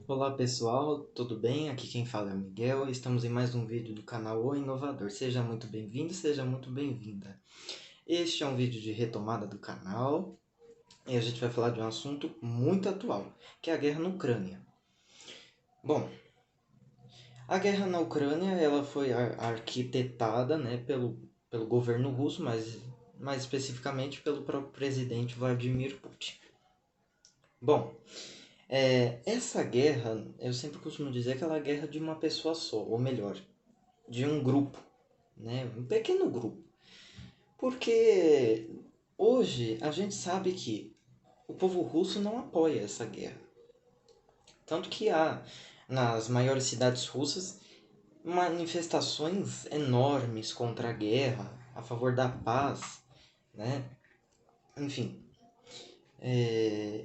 Olá pessoal, tudo bem? Aqui quem fala é o Miguel. Estamos em mais um vídeo do canal O Inovador. Seja muito bem-vindo, seja muito bem-vinda. Este é um vídeo de retomada do canal e a gente vai falar de um assunto muito atual, que é a guerra na Ucrânia. Bom, a guerra na Ucrânia ela foi arquitetada, né, pelo governo russo, mas mais especificamente pelo próprio presidente Vladimir Putin. Bom, essa guerra, eu sempre costumo dizer que ela é a guerra de uma pessoa só, ou melhor, de um grupo, né? Um pequeno grupo. Porque hoje a gente sabe que o povo russo não apoia essa guerra. Tanto que há nas maiores cidades russas manifestações enormes contra a guerra, a favor da paz, né? Enfim,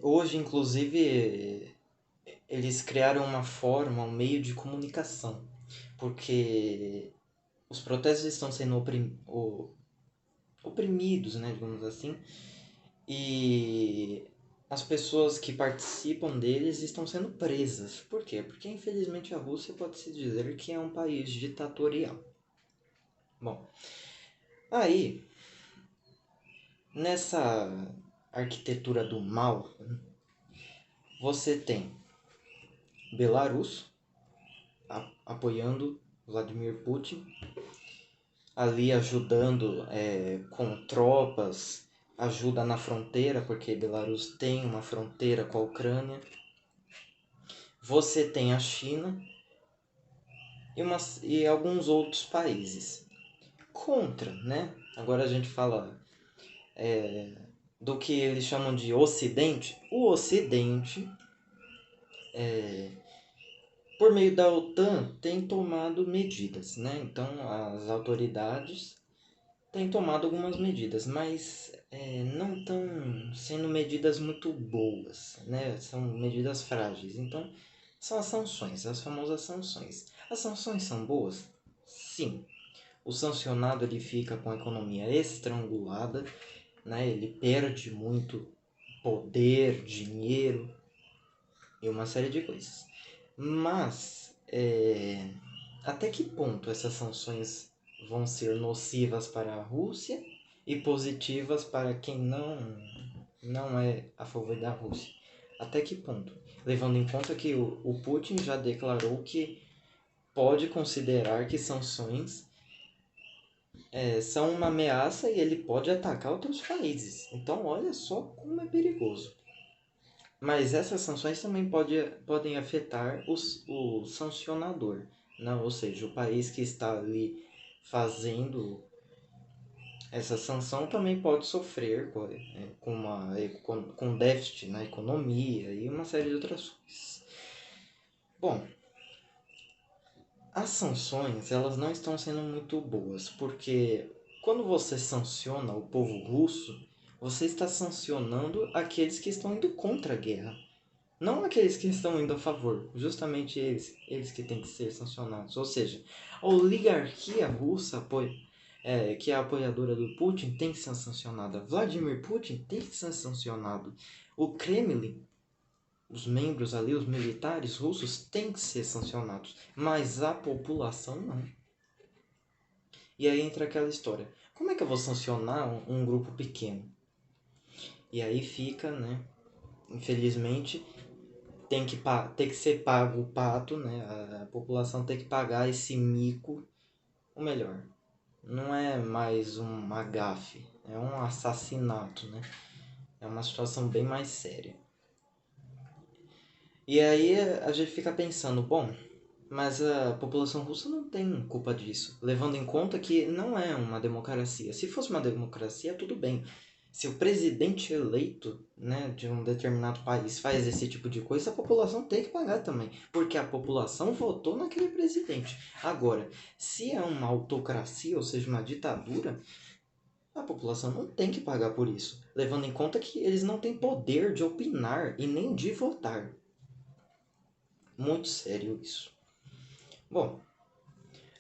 hoje inclusive eles criaram uma forma, um meio de comunicação, porque os protestos estão sendo oprimidos, né, digamos assim, e as pessoas que participam deles estão sendo presas. Por quê? Porque infelizmente a Rússia pode-se dizer que é um país ditatorial. Bom, aí, nessa arquitetura do mal, você tem Belarus apoiando Vladimir Putin, ali ajudando com tropas, ajuda na fronteira, porque Belarus tem uma fronteira com a Ucrânia. Você tem a China e alguns outros países. Contra, né? Agora a gente fala do que eles chamam de Ocidente. O Ocidente, por meio da OTAN, tem tomado medidas, né? Então as autoridades têm tomado algumas medidas, mas não estão sendo medidas muito boas, né? São medidas frágeis. Então são as sanções, as famosas sanções. As sanções são boas? Sim. O sancionado ele fica com a economia estrangulada, né? Ele perde muito poder, dinheiro e uma série de coisas. Mas até que ponto essas sanções vão ser nocivas para a Rússia e positivas para quem não é a favor da Rússia? Até que ponto? Levando em conta que o Putin já declarou que pode considerar que sanções são uma ameaça e ele pode atacar outros países. Então, olha só como é perigoso. Mas essas sanções também podem afetar o sancionador, né? Ou seja, o país que está ali fazendo essa sanção também pode sofrer com déficit na economia e uma série de outras coisas. Bom, as sanções elas não estão sendo muito boas, porque quando você sanciona o povo russo, você está sancionando aqueles que estão indo contra a guerra, não aqueles que estão indo a favor. Justamente eles que têm que ser sancionados. Ou seja, a oligarquia russa que é a apoiadora do Putin tem que ser sancionada. Vladimir Putin tem que ser sancionado. O Kremlin, os membros ali, os militares russos, têm que ser sancionados, mas a população não. E aí entra aquela história: como é que eu vou sancionar um grupo pequeno? E aí fica, né? Infelizmente, tem que ser pago o pato, né? A população tem que pagar esse mico, ou melhor, não é mais uma gafe, é um assassinato, né? É uma situação bem mais séria. E aí a gente fica pensando, bom, mas a população russa não tem culpa disso, levando em conta que não é uma democracia. Se fosse uma democracia, tudo bem. Se o presidente eleito, né, de um determinado país faz esse tipo de coisa, a população tem que pagar também, porque a população votou naquele presidente. Agora, se é uma autocracia, ou seja, uma ditadura, a população não tem que pagar por isso, levando em conta que eles não têm poder de opinar e nem de votar. Muito sério isso. Bom,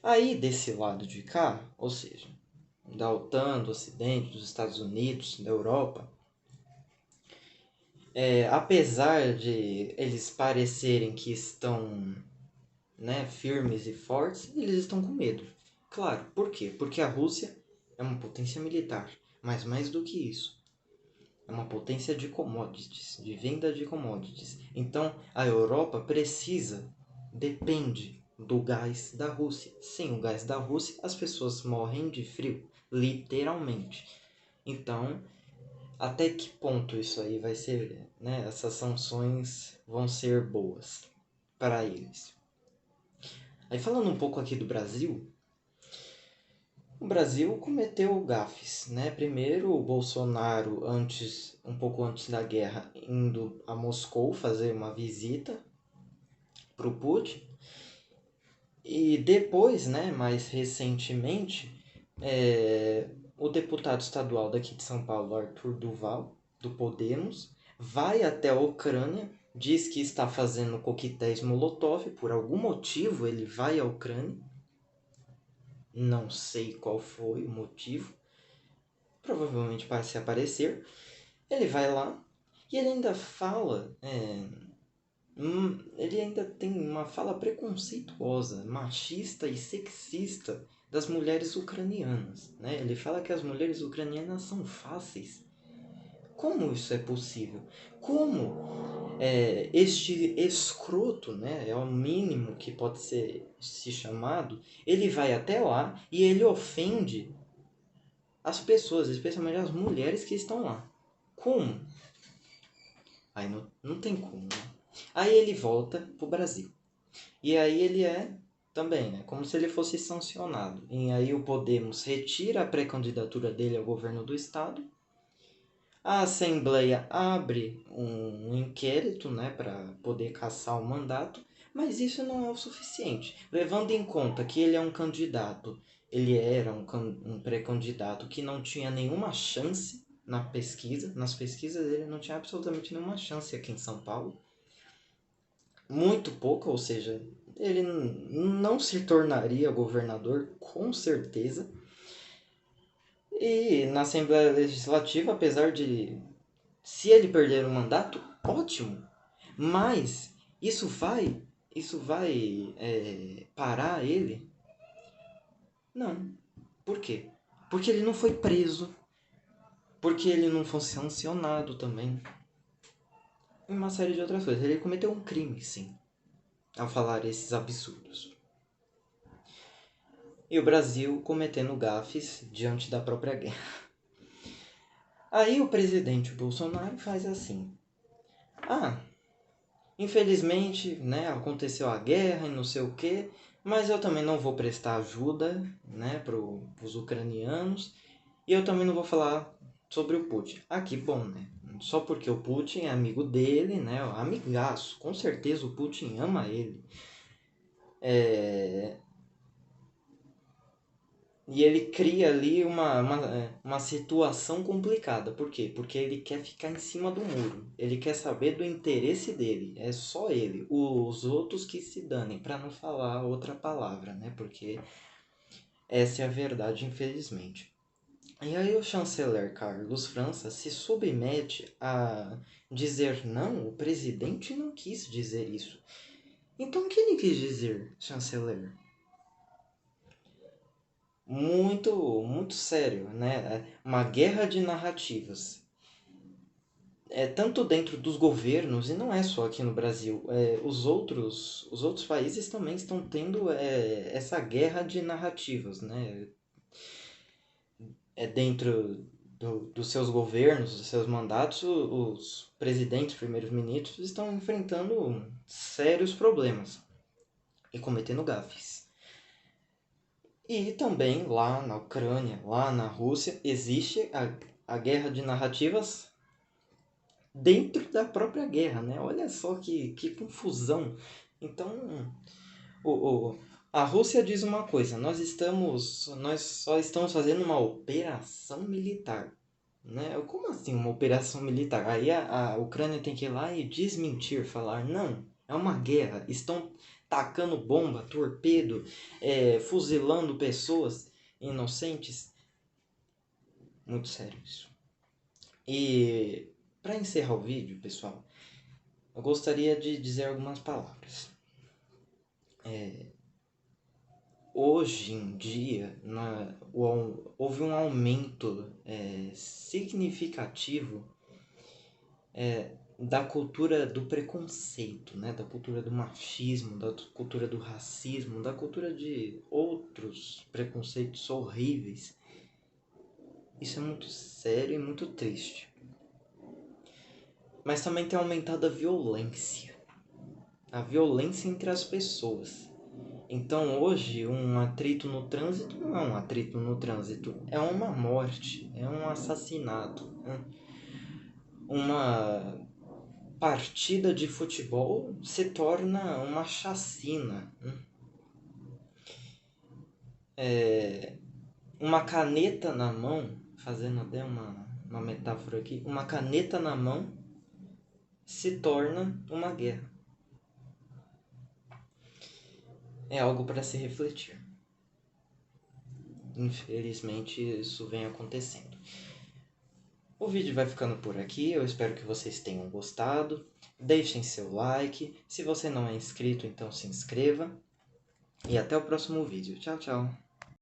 aí desse lado de cá, ou seja, da OTAN, do Ocidente, dos Estados Unidos, da Europa, Apesar de eles parecerem que estão, né, firmes e fortes, eles estão com medo. Claro, por quê? Porque a Rússia é uma potência militar, mas mais do que isso, é uma potência de commodities, de venda de commodities. Então, a Europa depende do gás da Rússia. Sem o gás da Rússia, as pessoas morrem de frio, literalmente. Então, até que ponto isso aí vai ser, né? Essas sanções vão ser boas para eles. Aí falando um pouco aqui do Brasil, o Brasil cometeu gafes, né? Primeiro, o Bolsonaro, um pouco antes da guerra, indo a Moscou fazer uma visita para o Putin. E depois, né, mais recentemente, o deputado estadual daqui de São Paulo, Arthur Duval, do Podemos, vai até a Ucrânia, diz que está fazendo coquetéis Molotov, por algum motivo ele vai à Ucrânia, não sei qual foi o motivo, provavelmente para se aparecer. Ele vai lá e ele ainda fala, ele ainda tem uma fala preconceituosa, machista e sexista das mulheres ucranianas, né? Ele fala que as mulheres ucranianas são fáceis. Como isso é possível? Como este escroto, né, é o mínimo que pode ser se chamado, ele vai até lá e ele ofende as pessoas, especialmente as mulheres que estão lá. Como? Aí não tem como, né? Aí ele volta pro Brasil. E aí ele também, né, como se ele fosse sancionado. E aí o Podemos retira a pré-candidatura dele ao governo do estado. A Assembleia abre um inquérito, né, para poder cassar o mandato, mas isso não é o suficiente. Levando em conta que ele é um candidato, ele era um pré-candidato que não tinha nenhuma chance nas pesquisas ele não tinha absolutamente nenhuma chance aqui em São Paulo. Muito pouca, ou seja, ele não se tornaria governador com certeza. E na Assembleia Legislativa, apesar de, se ele perder o mandato, ótimo. Mas isso vai parar ele? Não. Por quê? Porque ele não foi preso, porque ele não foi sancionado também. E uma série de outras coisas. Ele cometeu um crime, sim, ao falar esses absurdos. E o Brasil cometendo gafes diante da própria guerra. Aí o presidente Bolsonaro faz assim: ah, infelizmente, né, aconteceu a guerra e não sei o quê, mas eu também não vou prestar ajuda, né, para os ucranianos, e eu também não vou falar sobre o Putin. Ah, que bom, né? Só porque o Putin é amigo dele, né? Amigaço, com certeza o Putin ama ele. E ele cria ali uma situação complicada. Por quê? Porque ele quer ficar em cima do muro. Ele quer saber do interesse dele. É só ele. Os outros que se danem, para não falar outra palavra, né? Porque essa é a verdade, infelizmente. E aí o chanceler Carlos França se submete a dizer não, o presidente não quis dizer isso. Então o que ele quis dizer, chanceler? Muito, muito sério, né? Uma guerra de narrativas. Tanto dentro dos governos, e não é só aqui no Brasil, os outros países também estão tendo essa guerra de narrativas, né? Dentro dos seus governos, dos seus mandatos, os presidentes, primeiros ministros estão enfrentando sérios problemas e cometendo gafes. E também lá na Ucrânia, lá na Rússia, existe a guerra de narrativas dentro da própria guerra, né? Olha só que confusão. Então, o, o, a Rússia diz uma coisa: nós só estamos fazendo uma operação militar, né? Como assim uma operação militar? Aí a Ucrânia tem que ir lá e desmentir, falar não, é uma guerra, estão tacando bomba, torpedo, fuzilando pessoas inocentes. Muito sério isso. E Para encerrar o vídeo, pessoal, eu gostaria de dizer algumas palavras. Hoje em dia, houve um aumento significativo da cultura do preconceito, né? Da cultura do machismo, da cultura do racismo, da cultura de outros preconceitos horríveis. Isso é muito sério e muito triste. Mas também tem aumentado a violência entre as pessoas. Então hoje um atrito no trânsito não é um atrito no trânsito, é uma morte, é um assassinato, uma partida de futebol se torna uma chacina. Uma caneta na mão, fazendo até uma metáfora aqui, uma caneta na mão se torna uma guerra. É algo para se refletir. Infelizmente isso vem acontecendo. O vídeo vai ficando por aqui, eu espero que vocês tenham gostado. Deixem seu like, se você não é inscrito, então se inscreva. E até o próximo vídeo. Tchau, tchau.